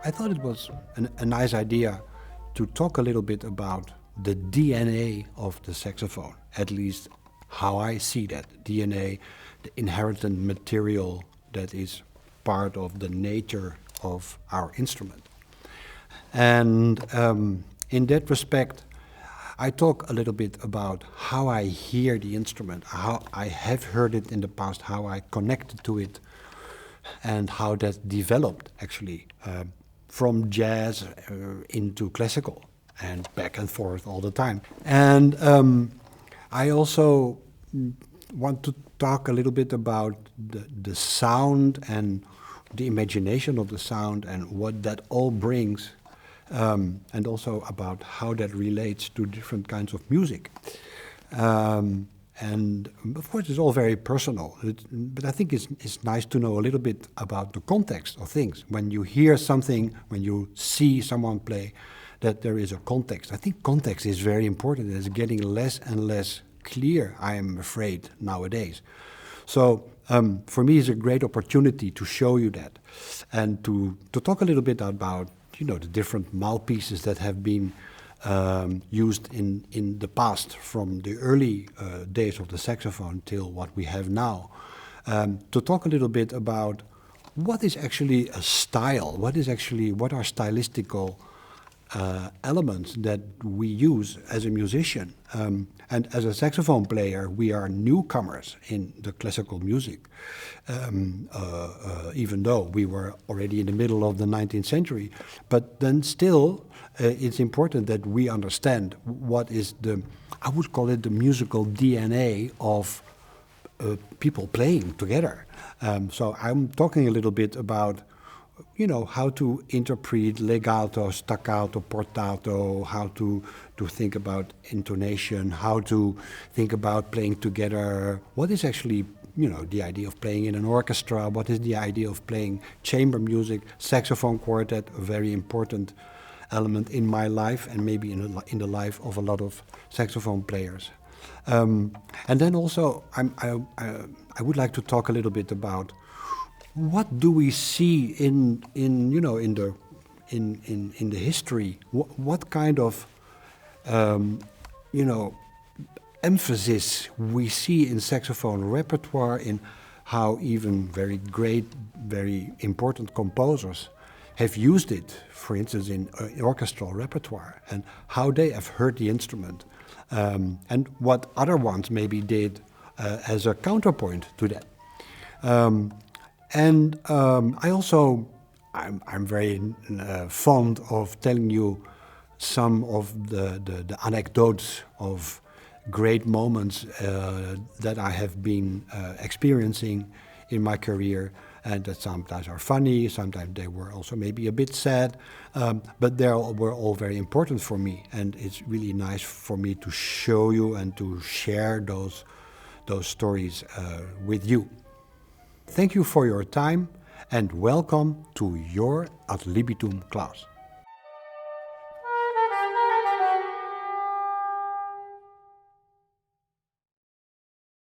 I thought it was a nice idea to talk a little bit about the DNA of the saxophone, at least how I see that DNA, the inherent material that is part of the nature of our instrument. And in that respect, I talk a little bit about how I hear the instrument, how I have heard it in the past, how I connected to it, and how that developed actually from jazz into classical and back and forth all the time. And I also want to talk a little bit about the sound and the imagination of the sound and what that all brings, and also about how that relates to different kinds of music. And of course, it's all very personal, but I think it's nice to know a little bit about the context of things. When you hear something, when you see someone play, that there is a context. I think context is very important. It's getting less and less clear, I am afraid, nowadays. So for me, it's a great opportunity to show you that and to talk a little bit about, you know, the different mouthpieces that have been used in the past, from the early days of the saxophone till what we have now, to talk a little bit about what is actually a style, what are stylistical elements that we use as a musician. And as a saxophone player, we are newcomers in the classical music, even though we were already in the middle of the 19th century. But then still, it's important that we understand what is I would call it the musical DNA of people playing together. So I'm talking a little bit about, you know, how to interpret legato, staccato, portato, how to think about intonation, how to think about playing together, what is actually, you know, the idea of playing in an orchestra, what is the idea of playing chamber music, saxophone quartet, a very important element in my life and maybe in the life of a lot of saxophone players. And then also I would like to talk a little bit about what do we see in the history? What kind of emphasis we see in saxophone repertoire, in how even very great, very important composers have used it, for instance, in orchestral repertoire, and how they have heard the instrument, and what other ones maybe did as a counterpoint to that. And I'm very fond of telling you some of the anecdotes of great moments that I have been experiencing in my career, and that sometimes are funny, sometimes they were also maybe a bit sad, but they were all very important for me, and it's really nice for me to show you and to share those stories with you. Thank you for your time and welcome to your Adlibitumclass.